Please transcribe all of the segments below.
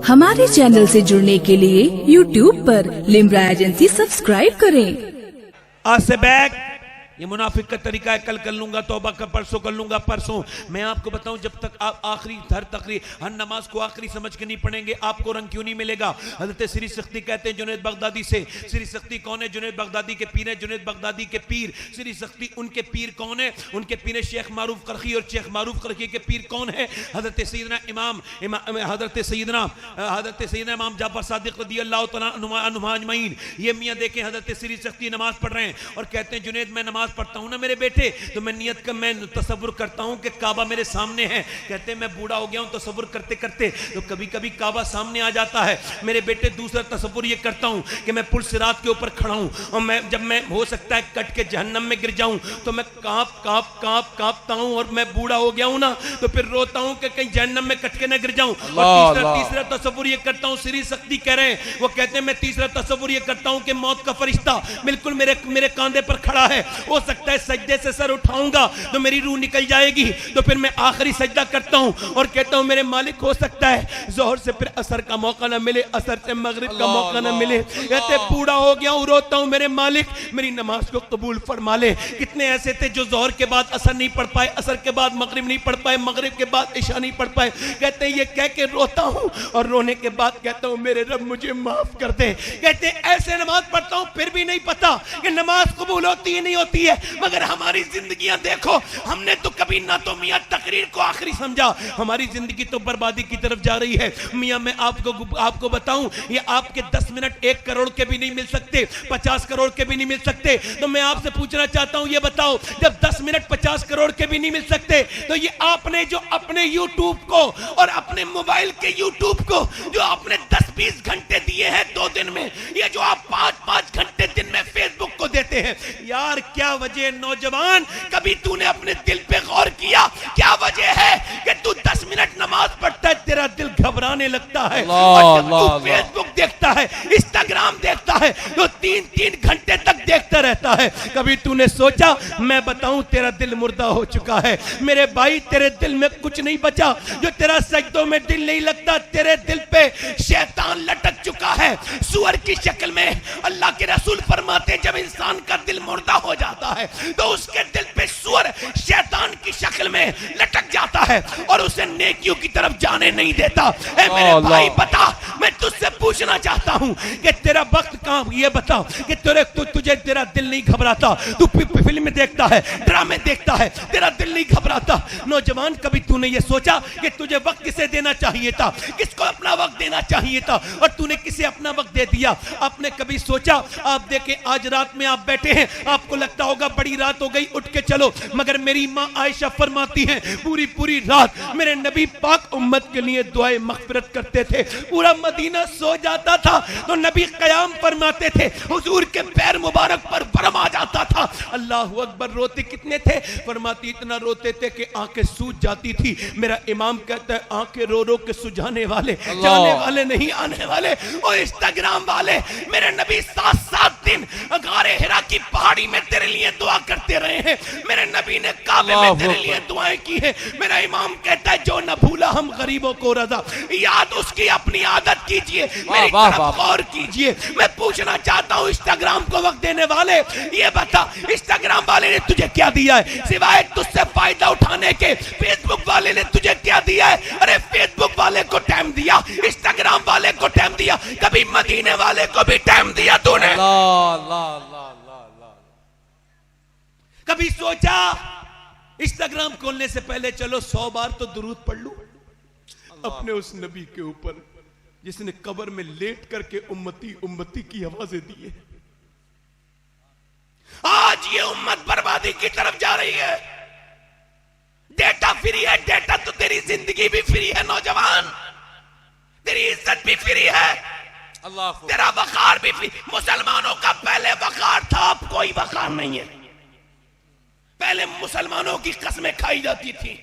हमारे चैनल से जुड़ने के लिए YouTube पर लिम्रा एजेंसी सब्सक्राइब करें। आज से बैक ये मुनाफिक का तरीका है, कल कर लूंगा तौबा का, परसों कर लूंगा परसों। मैं आपको बताऊं, जब तक आप आखिरी हर तकरीर हर नमाज को आखिरी समझ के नहीं पढ़ेंगे आपको रंग क्यों नहीं मिलेगा। हजरत श्री सख्ती कहते हैं जुनैद बगदादी से, श्री सख्ती कौन है? जुनैद बगदादी के पीर है, जुनैद बगदादी के पीर श्री सख्ती। उनके पीर कौन है? उनके पीर शेख मारूफ करखी। और शेख मारूफ करखी के पीर कौन है? हजरत सैयदना हजरत सैयदना इमाम जाफर सादिक रदियल्लाहु तआला अन्हु अजमईन। ये मियां देखें, हजरत श्री सख्ती नमाज पढ़ रहे हैं और कहते हैं जुनैद मैं नमाज पढ़ता हूं ना मेरे बेटे, तो मैं नियत का मैं तसव्वुर करता हूं कि काबा मेरे सामने है। कहते हैं मैं बूढ़ा हो गया हूं तसव्वुर करते करते, तो कभी कभी काबा सामने आ जाता है। मेरे बेटे दूसरा तसव्वुर ये करता हूं कि मैं पुल सिरात के ऊपर खड़ा हूं और मैं जब मैं हो सकता है कट के जहन्नम में गिर जाऊं तो मैं कांपता हूं और मैं बूढ़ा हो गया हूं ना, तो फिर रोता हूं कि कहीं जहन्नम में कट के ना गिर जाऊं। और तीसरा तसव्वुर ये करता हूं, श्री सख्ती कह रहे हैं, वो कहते हैं मैं तीसरा तसव्वुर ये करता हूं कि मौत का फरिश्ता बिल्कुल मेरे कांधे पर खड़ा है। हो सकता है सजदे से सर उठाऊंगा तो मेरी रूह निकल जाएगी, तो फिर मैं आखिरी सजदा करता हूं और कहता हूं मेरे मालिक हो सकता है जोहर से फिर असर का मौका ना मिले, असर से मगरिब का मौका ना मिले। कहते बूढ़ा हो गया हूं, रोता हूं मेरे मालिक मेरी नमाज को कबूल फरमा ले। कितने ऐसे थे जो जोहर के बाद असर नहीं पढ़ पाए, असर के बाद मगरिब नहीं पढ़ पाए, मगरिब के बाद इशा नहीं पढ़ पाए। कहते ये कह के रोता हूं और रोने के बाद कहता हूं मेरे रब मुझे माफ कर दे। कहते ऐसे नमाज पढ़ता हूं फिर भी नहीं पता कि नमाज कबूल होती है नहीं होती है। मगर हमारी जिंदगियां देखो, हमने तो कभी ना तो मियां तकरीर को आखिरी समझा, हमारी जिंदगी तो बर्बादी की तरफ जा रही है। मियां मैं आपको बताऊं, ये आपके 10 मिनट 1 करोड़ के भी नहीं मिल सकते, 50 करोड़ के भी नहीं मिल सकते। तो मैं आपसे पूछना चाहता हूं, ये बताओ जब 10 मिनट 50 करोड़ के भी नहीं मिल सकते, तो ये आपने जो अपने यूट्यूब को और अपने मोबाइल के यूट्यूब को जो आपने 10-20 घंटे दिए हैं 2 दिन में, ये जो आप 5-5 घंटे दिन में फेसबुक को देते हैं, यार क्या वजह? नौजवान कभी तूने अपने दिल पे गौर किया? क्या वजह है कि तू 10 मिनट नमाज पढ़ता है तेरा दिल घबराने लगता है, और जब तू फेसबुक देखता है, इंस्टाग्राम देखता है, तो 3-3 घंटे तक देखता रहता है। कभी तूने सोचा? मैं बताऊं तेरा दिल मुर्दा हो चुका है मेरे भाई, तेरे दिल में कुछ नहीं बचा। जो तेरा सजदों में दिल नहीं लगता, तेरे दिल पे शैतान लटक चुका है सुअर की शक्ल में। अल्लाह के रसूल फरमाते जब इंसान का दिल मुर्दा हो जाता है तो उसके दिल पे सुअर शैतान की शक्ल में लटक जाता है और उसे नेकियों की तरफ जाने नहीं देता। ऐ मेरे भाई बता, मैं तुझसे पूछना चाहता हूं कि तेरा वक्त कहां? ये बता कि तुझे तेरा दिल नहीं घबराता? तू फिल्म देखता है, ड्रामे देखता है, तेरा दिल नहीं घबराता? नौजवान कभी तूने ये सोचा कि तुझे वक्त किसे देना चाहिए था, किसको अपना वक्त देना चाहिए था, और तूने किसे अपना वक्त दे दिया? आपने कभी सोचा? आप देखें आज रात में आप बैठे हैं, आपको लगता होगा बड़ी रात हो गई उठ के चलो, मगर मेरी माँ आयशा फरमाती हैं पूरी रात मेरे नबी पाक उम्मत के लिए दुआए मग़फ़िरत करते थे। पूरा मदीना सो जाता था तो नबी क़याम फरमाते थे, हुजूर के पैर मुबारक पर बरम आ जाता था। अल्लाहु अकबर। रोते कितने थे? फरमाती इतना रोते थे कि आंखें सूज जाती थी। मेरा इमाम कहता है आंखें रो रो के सुझाने वाले, जाने वाले नहीं आने वाले, और इंस्टाग्राम वाले। मेरे नबी 7-7 दिन गारे हिरा की पहाड़ी में तेरे लिए दुआ करते रहे हैं। मेरे नबी ने काबे में तेरे लिए दुआएं की है। मेरा इमाम कहता है जो न भूला हम गरीबों को रज़ा, याद उसकी अपनी आदत कीजिए, मेरी तरफ गौर कीजिए। मैं पूछना चाहता हूँ इंस्टाग्राम को वक्त देने वाले, ये बता इंस्टाग्राम वाले ने तुझे क्या दिया है सिवाय तुझसे फायदा उठाने के? फेसबुक वाले ने तुझे क्या दिया है? अरे फेसबुक वाले को टाइम दिया, इंस्टाग्राम वाले को टाइम दिया, कभी मदीने वाले को भी टाइम दिया तूने? कभी सोचा इंस्टाग्राम खोलने से पहले चलो 100 बार तो दुरूद पढ़ लूं अपने उस नबी के ऊपर जिसने कब्र में लेट करके उम्मती उम्मती की आवाजें दी है। आज ये उम्मत बर्बादी की तरफ जा रही है। डेटा फ्री है, डेटा तो तेरी जिंदगी भी फ्री है नौजवान, तेरी इज्जत भी फ्री है, तेरा वकार भी फ्री। मुसलमानों का पहले वकार था, अब कोई वकार नहीं है। पहले मुसलमानों की कसमें खाई जाती थी,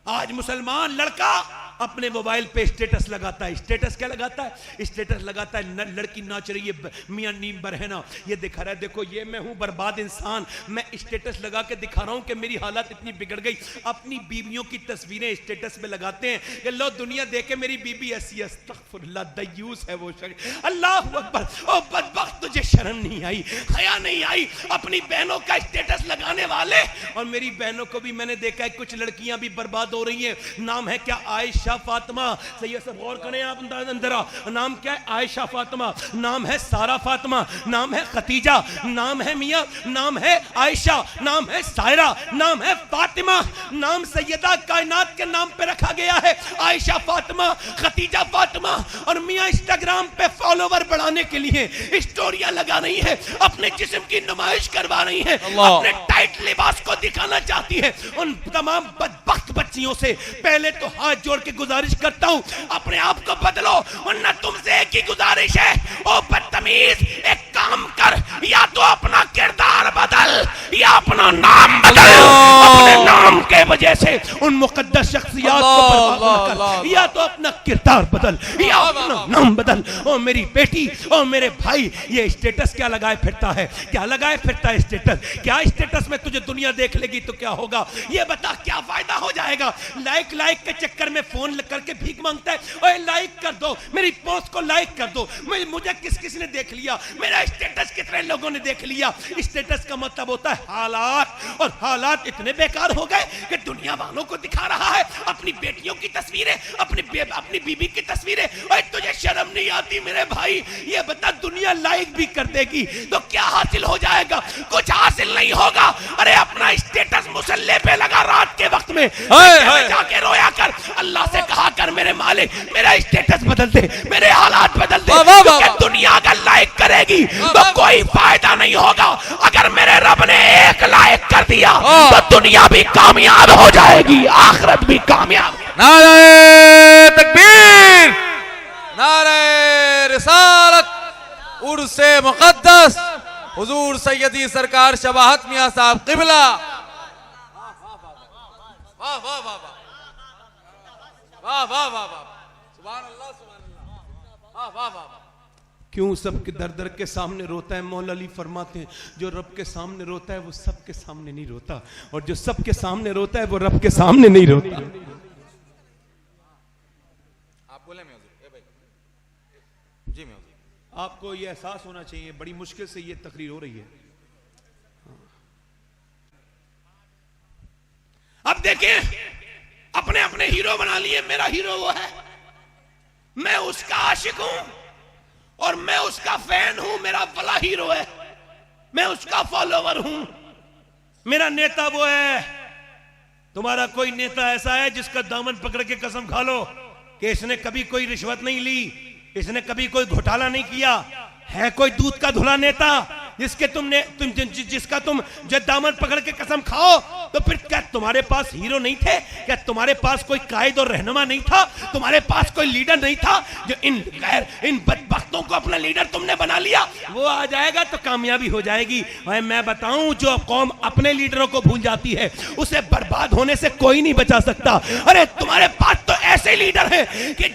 आज मुसलमान लड़का अपने मोबाइल पे स्टेटस लगाता है। स्टेटस क्या लगाता है? स्टेटस लगाता है लड़की नाच रही है, मियां नीम बरहना, ये दिखा रहा है देखो ये मैं हूं बर्बाद इंसान, मैं स्टेटस लगा के दिखा रहा हूं कि मेरी हालत इतनी बिगड़ गई। अपनी बीवियों की तस्वीरें स्टेटस पे लगाते हैं कि लो दुनिया देखे मेरी बीबी ऐसी। अस्तगफुरुल्लाह, दयूस है वो शख्स। अल्लाह अकबर। ओ बदबख्त, तुझे शर्म नहीं आई, हया नहीं आई अपनी बहनों का स्टेटस लगाने वाले। और मेरी बहनों को भी मैंने देखा है, कुछ लड़कियां भी बर्बाद हो रही हैं। नाम है क्या? आयशा फातिमा। सही सब गौर करें आप अंदर। नाम क्या है? आयशा फातिमा। नाम है सारा फातिमा। नाम है खतीजा। नाम है मियां। नाम है आयशा। नाम है सायरा। नाम है फातिमा। नाम सैयदा कायनात के नाम पे रखा गया है, आयशा फातिमा, खतीजा फातिमा। और मियां इंस्टाग्राम पे फॉलोवर बढ़ाने के लिए स्टोरियां लगा रही है, अपने जिस्म की नुमाइश करवा रही है, अपने टाइट लिबास को दिखाना चाहती है। उन तमाम बदबख्त बच्चियों से पहले तो हाथ जोड़ के गुजारिश करता हूं, अपने आप को बदलो, वरना तुमसे एक ही गुजारिश है, ओ बदतमीज, एक काम कर, या तो अपना किरदार बदल या अपना नाम बदल। अपने नाम के वजह से उन मुकद्दस शख्सियात को बर्बाद न कर, या तो अपना किरदार बदल या अपना नाम बदल। ओ मेरी बेटी, ओ मेरे भाई, ये स्टेटस क्या लगाए फिरता है? क्या लगाए फिरता है स्टेटस? क्या स्टेटस में तुझे दुनिया देख लेगी तो क्या होगा? ये बता, क्या फायदा हो जाएगा? लाइक के चक्कर में फोन करके भीख मांगता है, ओए लाइक कर दो, मेरी पोस्ट को लाइक कर दो। मुझे किस ने देख लिया, मेरा स्टेटस कितने लोगों ने देख लिया। स्टेटस का मतलब होता है हालात, और हालात इतने बेकार हो गए कि दुनिया वालों को दिखा रहा है अपनी बेटियों की तस्वीरें, अपनी बीबी की तस्वीरें। ओए तुझे शर्म नहीं आती मेरे भाई? ये बता, दुनिया लाइक भी कर देगी तो क्या हासिल हो जाएगा? कुछ हासिल नहीं होगा। अरे अपना स्टेटस मुसल्ले पे लगा रात के वक्त में, जाके रोया कर, अल्लाह से कहा कर मेरे मालिक मेरा स्टेटस बदल दे, मेरे हालात बदल दे। दुनिया अगर लाइक करेगी तो कोई फायदा नहीं होगा। अगर मेरे रब ने एक लाइक कर दिया तो दुनिया भी कामयाब हो जाएगी, आखिरत भी कामयाब। नारे तकबीर, नारे रिसालत, उर्से मुक़द्दस हुजूर सैयदी सरकार शबाहत मियां साहब क़िबला। वाह वाह वाह वाह वाह वाह वाह, सुभान अल्लाह सुभान अल्लाह, वाह वाह वाह। क्यों सबके दर दर के सामने रोता है? मौला अली फरमाते हैं, जो रब के सामने रोता है वो सबके सामने नहीं रोता, और जो सबके सामने रोता है वो रब के सामने नहीं रोता। आप बोले जी मैं आपको ये एहसास होना चाहिए, बड़ी मुश्किल से ये तकरीर हो रही है। अब देखें, अपने अपने हीरो बना लिए, मेरा हीरो वो है, मैं उसका आशिक हूं और मैं उसका फैन हूं, मेरा बड़ा हीरो है, मैं उसका फॉलोवर हूं, मेरा नेता वो है। तुम्हारा कोई नेता ऐसा है जिसका दामन पकड़ के कसम खा लो कि इसने कभी कोई रिश्वत नहीं ली, इसने कभी कोई घोटाला नहीं किया? है कोई दूध का धुला नेता जिसका तुम जब दामन पकड़ के कसम खाओ? तो फिर क्या तुम्हारे पास हीरो नहीं थे? क्या तुम्हारे पास कोई कायद और रहनुमा नहीं था? तुम्हारे पास कोई लीडर नहीं था? जो इन बदबख्तों को अपना लीडर तुमने बना लिया, वो आ जाएगा तो कामयाबी हो जाएगी। भाई मैं बताऊं, जो कौम अपने लीडरों को भूल जाती है उसे बर्बाद होने से कोई नहीं बचा सकता। अरे तुम्हारे पास तो ऐसे लीडर हैं कि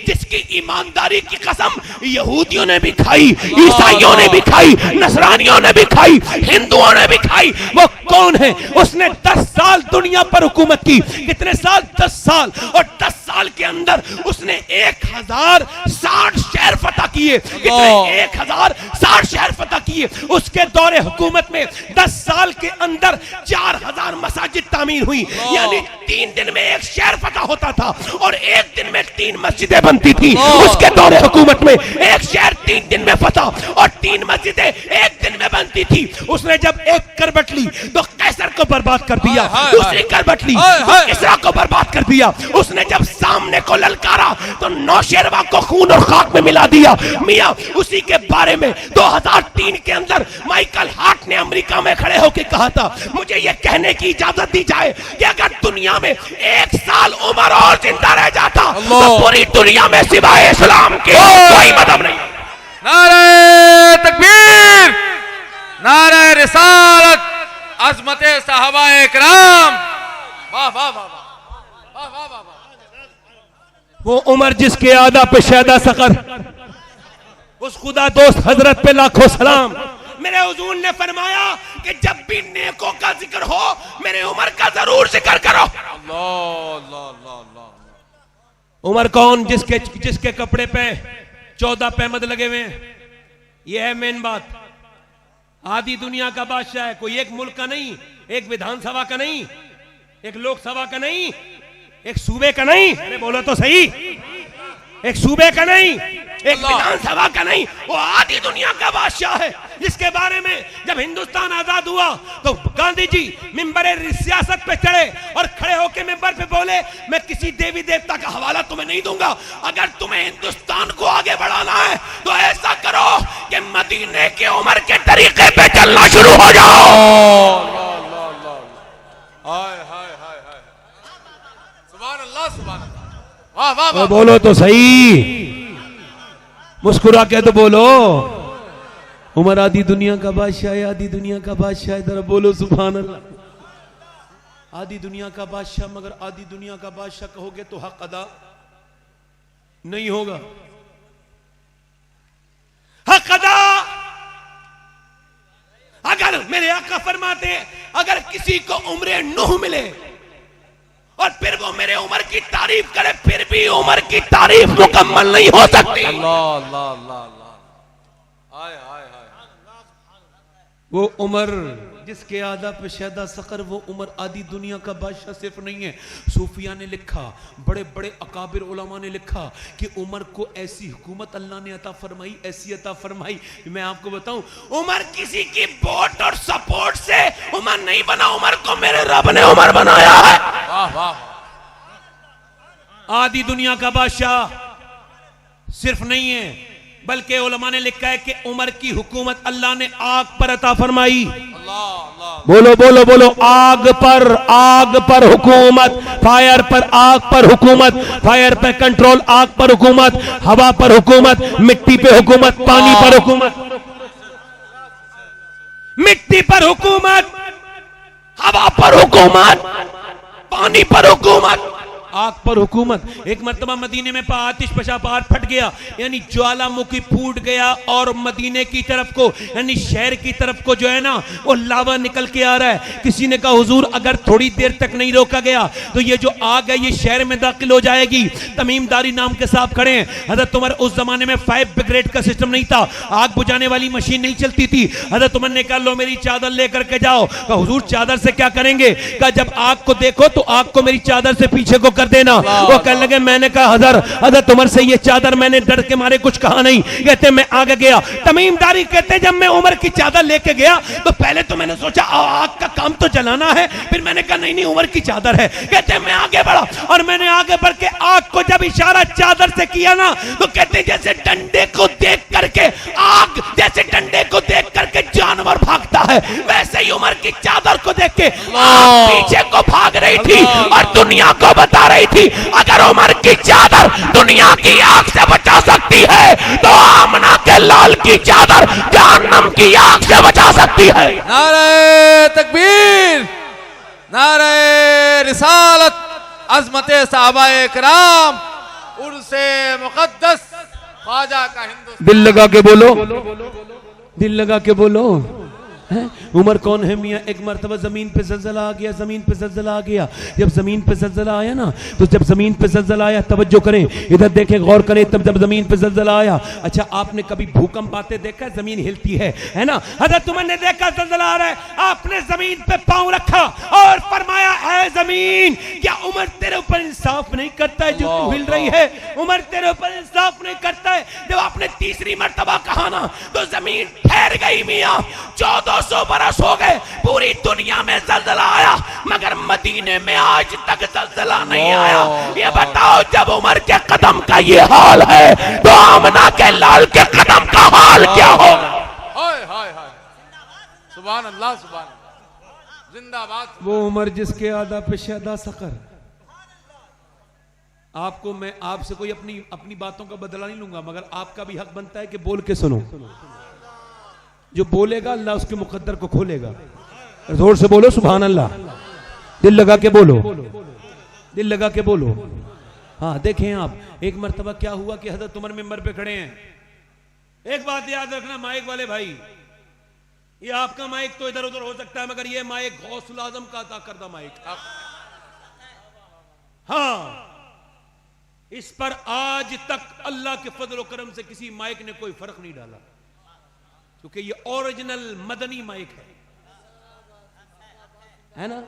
जिसकी ईमानदारी की कसम यहूदियों ने भी खाई, ईसाइयों ने भी खाई, नसरानियों ने भी खाई, हिंदुओं ने भी खाई। वो कौन है? उसने 10 साल दुनिया पर हुकूमत की। कितने साल? 10 साल। और 10 साल के अंदर उसने 1060 शहर फतह किए। कितने? 1060 शहर फतह किए। उसके दौरे हुकूमत में 10 साल के अंदर 4000 मसाजिद तामीर हुई। यानी 3 दिन में एक शहर फतह होता था और 1 दिन में 3 मस्जिदें बनती थी। उसके दौरे हुकूमत में एक शहर 3 दिन में फतह और 3 मस्जिदें 1 दिन में बनती थी। उसने जब एक करवट ली तो कैसर को बर्बाद कर दिया, दूसरी करवट ली तो किसरा को बर्बाद कर दिया। उसने जब सामने को ललकारा तो नौशेरवा को खून और खाक में मिला दिया। मियां, उसी के बारे में 2003 के अंदर माइकल हार्ट ने अमेरिका में खड़े होकर कहा था, मुझे यह कहने की इजाजत दी जाए कि अगर दुनिया में 1 साल उम्र और जिंदा रह जाता तो पूरी दुनिया में सिवाय इस्लाम के कोई मजहब नहीं। नारे तकबीर, नारे रिसालत, अज़मते साहबाए किराम, वाह वाह वाह वाह वाह वाह वाह। वो उमर जिसके आदा पे शैदा सकर, उस खुदा दोस्त हजरत पे लाखों सलाम। मेरे हुजूर ने फरमाया कि जब भी नेकों का जिक्र हो मेरे उमर का जरूर जिक्र करो। अल्लाह अल्लाह अल्लाह अल्लाह। उमर कौन? जिसके कपड़े पे 14 पैमद लगे हुए हैं। यह है मेन बात। आधी दुनिया का बादशाह है, कोई एक मुल्क का नहीं, एक विधानसभा का नहीं, एक लोकसभा का नहीं, एक सूबे का नहीं। अरे बोलो तो सही, एक सूबे का नहीं, एक विधानसभा का नहीं, वो आधी दुनिया का बादशाह है, जिसके बारे में जब हिंदुस्तान आजाद हुआ तो गांधी जी मिंबर सियासत पे चढ़े और खड़े होकर मिंबर पे बोले, मैं किसी देवी देवता का हवाला तुम्हें नहीं दूंगा, अगर तुम्हें हिंदुस्तान को आगे बढ़ाना है तो ऐसा करो कि मदीने के उमर के तरीके पे चलना शुरू हो जाओ। हाय हाय हाय हाय, सुभान अल्लाह सुभान अल्लाह। वाह वाह वाह। बोलो तो सही, मुस्कुरा के तो बोलो। उमर आधी दुनिया का बादशाह है, आधी दुनिया का बादशाह है। जरा बोलो सुभान अल्लाह। आधी दुनिया का बादशाह, मगर आधी दुनिया का बादशाह कहोगे तो हक अदा नहीं होगा। हक अदा, अगर मेरे आका फरमाते हैं अगर किसी को उम्र नूह मिले और फिर वो मेरे उमर की तारीफ करे, फिर भी उमर की तारीफ मुकम्मल नहीं हो सकती। अल्लाह अल्लाह अल्लाह अल्लाह। हाय हाय हाय। वो उमर जिसके आदा पे शैदा सकर, वो उमर आधी दुनिया का बादशाह सिर्फ नहीं है। सूफिया ने लिखा, बड़े बड़े अकाबिर उलमा ने लिखा कि उमर को ऐसी हुकूमत अल्लाह ने अता फरमाई, ऐसी अता फरमाई। मैं आपको बताऊं, उमर किसी की वोट और सपोर्ट से उमर नहीं बना, उमर को मेरे रब ने उमर बनाया है। वाह वाह। आधी दुनिया का बादशाह सिर्फ नहीं है, बल्कि उलमा ने लिखा है कि उमर की हुकूमत अल्लाह ने आग पर अता फरमाई। अल्लाह अल्लाह। बोलो बोलो बोलो, आग पर हुकूमत, फायर पर आग पर हुकूमत, फायर पे कंट्रोल, आग पर हुकूमत, हवा पर हुकूमत, मिट्टी पे हुकूमत, पानी पर हुकूमत, मिट्टी पर हुकूमत, हवा पर हुकूमत, पानी पर हुकूमत, आग पर हुकूमत। एक मर्तबा मदीने में आतिश पशा पहाड़ फट गया, यानी ज्वालामुखी फूट गया और मदीने की तरफ को, यानी शहर की तरफ को जो है ना वो लावा निकल के आ रहा है। किसी ने कहा हुजूर अगर थोड़ी देर तक नहीं रोका गया तो ये जो आग है ये शहर में दाखिल हो जाएगी। तमीमदारी नाम के साहब खड़े हैं। हजरत उमर, उस जमाने में फायर ब्रिगेड का सिस्टम नहीं था, आग बुझाने वाली मशीन नहीं चलती थी। हजरत उमर ने कहा लो मेरी चादर लेकर के जाओ। कहा हुजूर चादर से क्या करेंगे? कहा जब आग को देखो तो आग को मेरी चादर से पीछे को देना। वो कहने लगे, मैंने कहा हजरत उमर से ये चादर मैंने डर के मारे कुछ कहा नहीं। कहते मैं आगे गया। तमीमदारी कहते जब मैं उमर की चादर लेके गया तो पहले तो मैंने सोचा आग का काम तो जलाना है, फिर मैंने कहा नहीं नहीं उमर की चादर है। कहते मैं आगे बढ़ा और मैंने आगे बढ़ के आग को जब इशारा चादर से किया ना तो कहते जैसे डंडे को देख करके आग, जैसे डंडे को देख करके जानवर भागता है, वैसे ही उमर की चादर को देख के आग पीछे को भाग रही थी और दुनिया को बता रही थी अगर उमर की चादर दुनिया की आग से बचा सकती है तो आमना के लाल की चादर जहन्नम की आग से बचा सकती है। नारे तकबीर, नारे रिसालत, अज़मते साहबाए किराम, उर्से मुक़द्दस ख्वाजा का हिंदुस्तान। दिल लगा के बोलो, दिल लगा के बोलो। उमर कौन है मियाँ? एक मरतबा जमीन पे ज़लज़ला आ गया, जमीन पे ज़लज़ला आ गया। जब जमीन पे ज़लज़ला आया ना तो जब जमीन पे ज़लज़ला आया, तवज्जो करें, इधर देखें, गौर करें, तब जब जमीन पे ज़लज़ला आया। अच्छा आपने कभी भूकंप आते देखा? जमीन हिलती है ना? हज़रत उमर ने देखा ज़लज़ला आ रहा है, आपने जमीन पे पांव रखा और फरमाया ऐ जमीन क्या उमर तेरे ऊपर इंसाफ नहीं करता है जो तू हिल रही है? उमर तेरे ऊपर इंसाफ नहीं करता है? जब आपने तीसरी मरतबा कहा ना तो जमीन ठहर गई मियाँ। 1400 बरस हो गए, पूरी दुनिया में ज़लज़ला आया मगर मदीने में आज तक ज़लज़ला नहीं आया। ये बताओ जब उमर के कदम का ये हाल है तो आमना के लाल के कदम का हाल क्या होगा? हाय हाय हाय, सुभान अल्लाह सुभान अल्लाह, जिंदाबाद। वो उमर जिसके आदा पे शैदा सकर। आपको मैं आपसे कोई अपनी बातों का बदला नहीं लूंगा, मगर आपका भी हक बनता है कि बोल के सुनो। जो बोलेगा अल्लाह उसके मुकद्दर को खोलेगा। जोर से बोलो सुभान अल्लाह। दिल लगा के बोलो, दिल लगा के बोलो। हाँ देखें आप, एक मर्तबा क्या हुआ कि हजरत उमर मिंबर पे खड़े हैं। एक बात याद रखना माइक वाले भाई, ये आपका माइक तो इधर उधर हो सकता है, मगर ये माइक गौसुल आजम का अता करदा माइक। हाँ, इस पर आज तक अल्लाह के फजल व करम से किसी माइक ने कोई फर्क नहीं डाला, क्योंकि ये ओरिजिनल मदनी माइक है ना।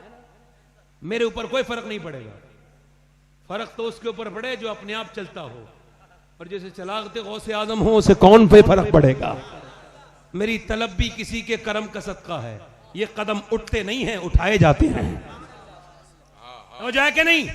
मेरे ऊपर कोई फर्क नहीं पड़ेगा, फर्क तो उसके ऊपर पड़े जो अपने आप चलता हो, और जैसे चलागते गौसे आजम हो उसे कौन पे फर्क पड़ेगा। मेरी तलब भी किसी के करम का सदका है, ये कदम उठते नहीं हैं, उठाए जाते हैं। हो जाए कि नहीं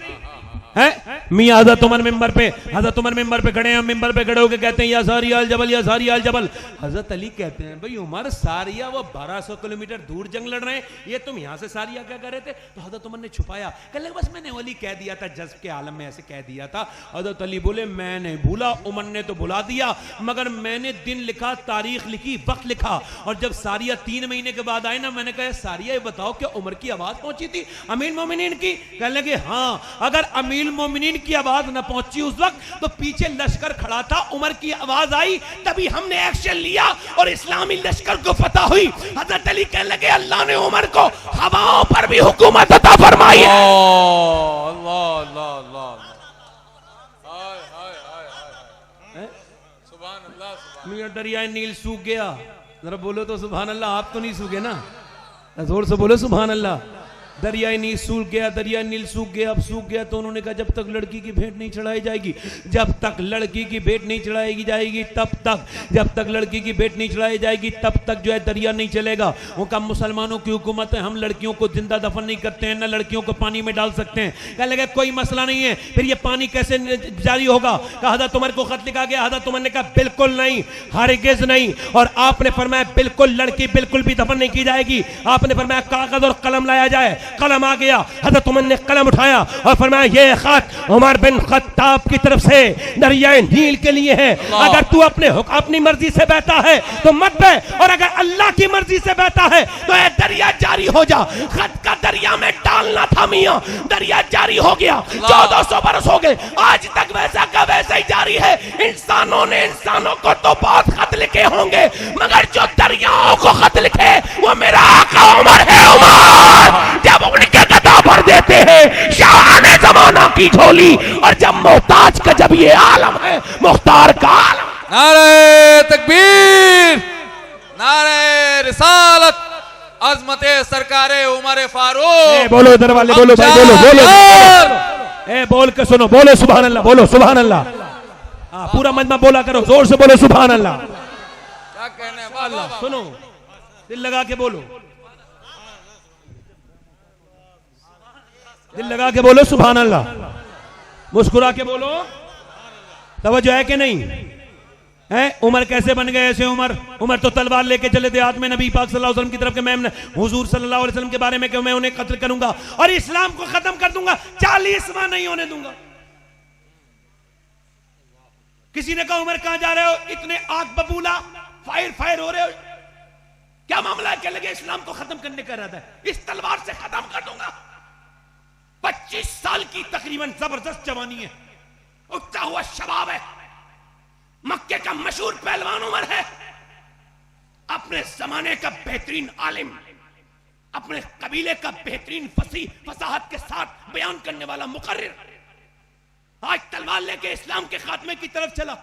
है। मियां हज़रत उमर मिंबर पे खड़े हैं, मिंबर पे खड़े होकर कहते हैं या सारिया अल जबल, या सारिया अल जबल। हजरत अली कहते हैं भाई उमर, सारिया वो 1200 किलोमीटर दूर जंग लड़ रहे हैं, ये तुम यहां से सारिया क्या कर रहे थे। तो हजरत उमर ने छुपाया, कहने बस मैंने वली कह दिया था, जज्ब के आलम में ऐसे कह दिया था। हजरत अली बोले मैंने भूला, उमर ने तो भुला दिया, मगर मैंने दिन लिखा, तारीख लिखी, वक्त लिखा, और जब सारिया 3 महीने के बाद आए ना, मैंने कहा सारिया ये बताओ कि उमर की आवाज पहुंची थी अमीर मोमिनीन की। कहने लगे हाँ, अगर अमीर मोमिनीन की आवाज न पहुंची उस वक्त, तो पीछे लश्कर खड़ा था, उमर की आवाज आई, तभी हमने एक्शन लिया और इस्लामी लश्कर को फतह हुई। हजरत अली कहने लगे अल्लाह ने उमर को हवाओं पर भी हुकूमत अता फरमाई है। अल्लाह अल्लाह अल्लाह, हाय हाय हाय हाय, सुभान अल्लाह। मियां दरिया नील सूख गया, जरा बोलो तो सुभान अल्लाह। आप तो नहीं सूखे ना, जोर से बोलो सुभान अल्लाह। दरिया नील सूख गया, दरिया नील सूख गया। अब सूख गया तो उन्होंने कहा जब तक लड़की की भेंट नहीं चढ़ाई जाएगी, जब तक लड़की की भेंट नहीं चढ़ाई जाएगी, तब तक, जब तक लड़की की भेंट नहीं चढ़ाई जाएगी तब तक जो है दरिया नहीं चलेगा। वो कहा मुसलमानों की हुकूमत है, हम लड़कियों को जिंदा दफन नहीं करते हैं, न लड़कियों को पानी में डाल सकते हैं। कहने लगे कोई मसला नहीं है, फिर ये पानी कैसे जारी होगा। कहा हज़रत उमर को खत लिखा गया, हज़रत उमर ने कहा बिल्कुल नहीं, हरगिज़ नहीं। और आपने फरमाया बिल्कुल लड़की बिल्कुल भी दफन नहीं की जाएगी। आपने फरमाया कागज और कलम लाया जाए। कलम आ गया, हज़रत उमर ने कलम उठाया और फरमाया ये खत उमर बिन खत्ताब की तरफ से दरियाए नील के लिए है। अगर तू अपनी मर्जी से बहता है तो मत बह, और अगर अल्लाह की मर्जी से बहता है तो ये दरिया जारी हो जा। खत का दरिया में डालना था मियां, दरिया जारी हो गया। 1400 बरस हो गए, आज तक वैसा का वैसा ही जारी है। इंसानों ने इंसानों को तो बहुत खत लिखे होंगे, मगर जो दरियाओं को खत लिखे वो मेरा आका उमर है। उमर जब उनके गदा भर देते हैं शाहाने जमाना की झोली, और जब मोहताज का जब ये आलम है, मुख्तार का आलम। नारे तकबीर, नारे रिसालत, अजमते सरकारे उमर फारूक। बोलो इधर वाले, बोलो भाई, बोलो बोलो, बोल के सुनो, बोलो सुभान अल्लाह, बोलो सुभान अल्लाह। पूरा मजमा बोला करो, जोर से बोलो सुभान अल्लाह। क्या कहने वाला, सुनो, दिल लगा के बोलो, दिल लगा के बोलो सुभान अल्लाह, मुस्कुरा के बोलो। तवज्जो है कि नहीं है। उमर कैसे बन गए ऐसे उमर तो तलवार लेके चले थे हाथ में, नबी पाक सल्लल्लाहु अलैहि वसल्लम की तरफ के, मैं हुजूर सल्लल्लाहु अलैहि वसल्लम के बारे में कि मैं उन्हें कत्ल करूंगा और इस्लाम को खत्म कर दूंगा, 40वां नहीं होने दूंगा। किसी ने कहा उमर कहां जा रहे हो, इतने आग बबूला, फायर हो रहे हो, क्या मामला है। क्या लगे इस्लाम को खत्म करने का इरादा है, इस तलवार से खत्म कर दूंगा। 25 साल की तकरीबन जबरदस्त जवानी है, उठता हुआ शबाब है, मक्के का मशहूर पहलवान उमर है, अपने जमाने का बेहतरीन आलिम, अपने कबीले का बेहतरीन फसाहत के साथ बयान करने वाला मुकर्रिर, आज तलवार लेके इस्लाम के खात्मे की तरफ चला।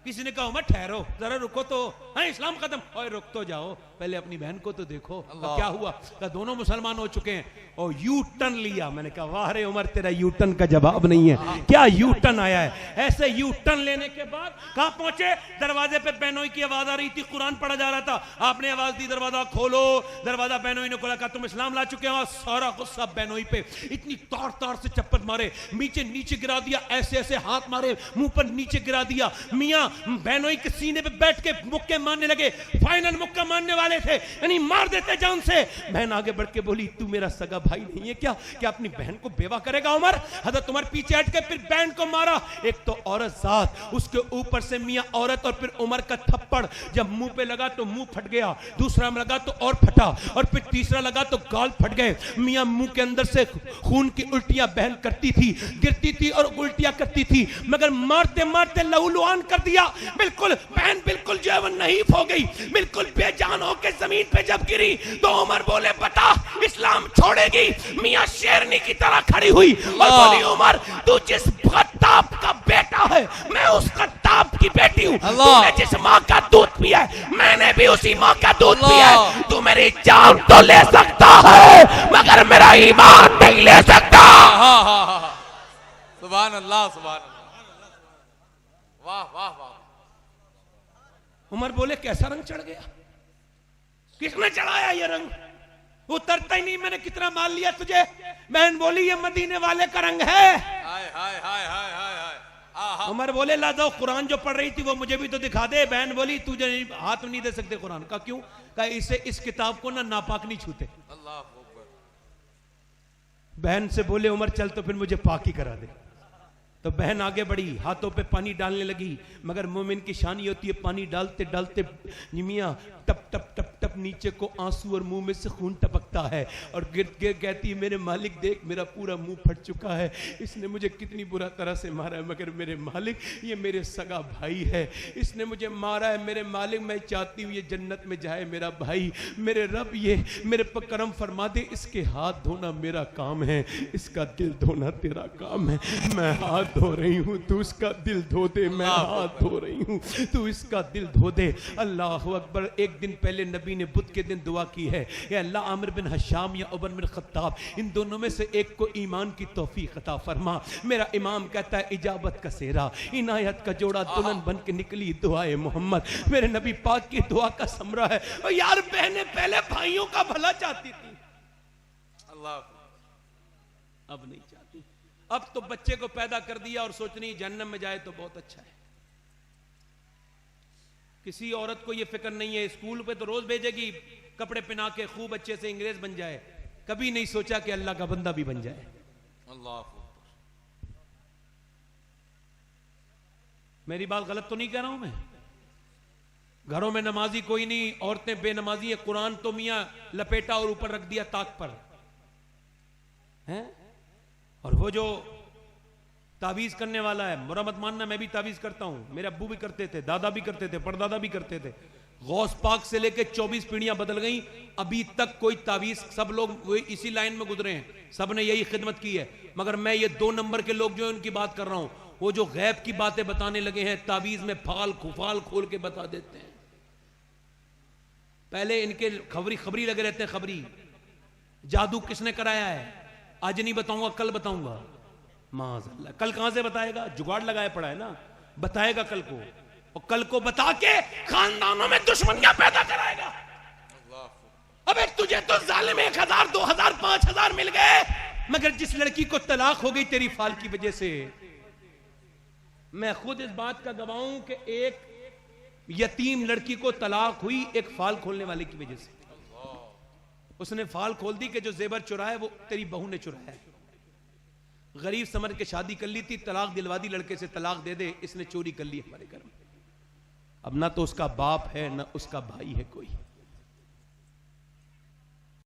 किसी ने कहा उमर ठहरो जरा, रुको तो, है इस्लाम खत्म। और रुक तो जाओ, पहले अपनी बहन को तो देखो क्या हुआ। कहा दोनों मुसलमान हो चुके हैं, और यू टर्न लिया। मैंने कहा वाह रे उमर, तेरा यू टर्न का जवाब नहीं है, क्या यू टर्न आया है। ऐसे यू टर्न लेने के बाद कहां पहुंचे, दरवाजे पे बहनोई की आवाज आ रही थी, कुरान पढ़ा जा रहा था। आपने आवाज दी दरवाजा खोलो, दरवाजा बहनोई ने खोला, कहा तुम इस्लाम ला चुके हो। सारा गुस्सा बहनोई पे, इतनी तार से चप्पट मारे, नीचे गिरा दिया, ऐसे ऐसे हाथ मारे, मुंह पर नीचे गिरा दिया। मियां बहनोई के सीने पे बैठ के मुक्के मारने लगे। फाइनल मुक्का मारने वाले वाले थे, यानी मार देते जान से। बहन आगे बढ़ के बोली, तू मेरा सगा भाई नहीं है क्या अपनी बहन को बेवा करेगा उमर? हजरत उमर पीछे हट के फिर बहन को मारा। एक तो औरत साथ, उसके ऊपर से मियां औरत, और फिर उमर का थप्पड़ जब मुंह पे लगा तो मुंह फट गया, दूसरा में लगा तो और फटा, और फिर तीसरा लगा तो गाल फट गए। मियां मुंह के अंदर से खून की उल्टियां बहन करती थी, गिरती थी और उल्टियां करती थी, मगर मारते मारते लहूलुहान कर दिया। बिल्कुल बहन बिल्कुल जो है वो नहीफ हो गई, बिल्कुल बेजान होकर जमीन पे जब गिरी तो उमर बोले, बता इस्लाम छोड़ेगी? मियां शेरनी की तरह खड़ी हुई और बोली, उमर तू जिस खत्ताब का बेटा है, मैं उस खत्ताब की बेटी हूं। तूने जिस मां का दूध पिया है, मैंने भी उसी मां का दूध पिया है। तू मेरी जान तो ले सकता है मगर मेरा ईमान नहीं ले सकता। सुभान अल्लाह, सुभान अल्लाह, वाह वाह वाह। उमर बोले, कैसा रंग चढ़ गया? किसने चढ़ाया ये रंग? उतरता ही नहीं, मैंने कितना माल लिया तुझे? बहन बोली, ये मदीने वाले का रंग है। हाय हाय हाय हाय हाय। उमर बोले, ला दो, कुरान जो पढ़ रही थी वो मुझे भी तो दिखा दे। बहन बोली, तुझे हाथ नहीं दे सकते कुरान का। क्यों? कहा इसे, इस किताब को ना नापाक नहीं छूते। अल्लाह अकबर। बहन से बोले, उमर चल तो फिर मुझे पाक ही करा दे। तो बहन आगे बढ़ी, हाथों पे पानी डालने लगी, मगर मोमिन की शान ये होती है, पानी डालते डालते मियां टप टप टप टप नीचे को आंसू और मुंह में से खून टपकता है, और गिर गिर कहती है, मेरे मालिक देख मेरा पूरा मुंह फट चुका है, इसने मुझे कितनी बुरा तरह से मारा है, मगर मेरे मालिक ये मेरे सगा भाई है, इसने मुझे मारा है। मेरे मालिक मैं चाहती हूँ ये जन्नत में जाए मेरा भाई, मेरे रब ये मेरे पर करम फरमा दे। इसके हाथ धोना मेरा काम है, इसका दिल धोना तेरा काम है। मैं हाथ धो रही हूँ, तू इसका दिल धो दे। मैं हाथ धो रही हूँ, तू इसका दिल धो दे। अल्लाह अकबर। एक दिन पहले नबी ने बुध के दिन दुआ की है, या अल्लाह आमिर बिन हशाम या उमर बिन खत्ताब, इन दोनों में से एक को ईमान की तौफीक अता फरमा। मेरा इमाम कहता है, इजाबत का सेहरा, इनायत का जोड़ा दुल्हन बन के निकली दुआए मोहम्मद। मेरे नबी पाक की दुआ का समरा है। और यार बहनें पहले भाइयों का भला चाहती थी, अल्लाह अब नहीं चाहती। अब तो बच्चे को पैदा कर दिया और सोच रही जन्नत में जाए तो बहुत अच्छा है। किसी औरत को यह फिक्र नहीं है, स्कूल पे तो रोज भेजेगी कपड़े पहना के, खूब अच्छे से अंग्रेज बन जाए। कभी नहीं सोचा कि अल्लाह का बंदा भी बन जाए। अल्लाह। मेरी बात गलत तो नहीं कह रहा हूं मैं? घरों में नमाजी कोई नहीं, औरतें बेनमाजी है। कुरान तो मियां लपेटा और ऊपर रख दिया ताक पर हैं। और वो जो तावीज करने वाला है, बुरा मत मानना, मैं भी तावीज करता हूं, मेरे अब्बू भी करते थे, दादा भी करते थे, परदादा भी करते थे। गौस पाक से लेके 24 पीढ़ियां बदल गई, अभी तक कोई तावीज, सब लोग इसी लाइन में गुजरे हैं, सब ने यही खिदमत की है। मगर मैं ये 2 नंबर के लोग जो है उनकी बात कर रहा हूं, वो जो गैब की बातें बताने लगे हैं, तावीज में फाल खुफाल खोल के बता देते हैं। पहले इनके खबरी लगे रहते हैं। खबरी जादू किसने कराया है आज नहीं बताऊंगा, कल बताऊंगा। माज़अल्लाह, कल कहां से बताएगा? जुगाड़ लगाया पड़ा है ना, बताएगा कल को, और कल को बता के खानदानों में दुश्मनियां पैदा कराएगा। अबे तुझे तो जालिम 1000, 2000, 5000 मिल गए, मगर जिस लड़की को तलाक हो गई तेरी फाल की वजह से, मैं खुद इस बात का गवाह हूं कि एक यतीम लड़की को तलाक हुई एक फाल खोलने वाले की वजह से। उसने फाल खोल दी कि जो जेवर चुराया वो तेरी बहू ने चुराया है। गरीब समझ के शादी कर ली थी, तलाक दिलवा दी लड़के से, तलाक दे दे, इसने चोरी कर ली हमारे घर में। अब ना तो उसका बाप है ना उसका भाई है कोई।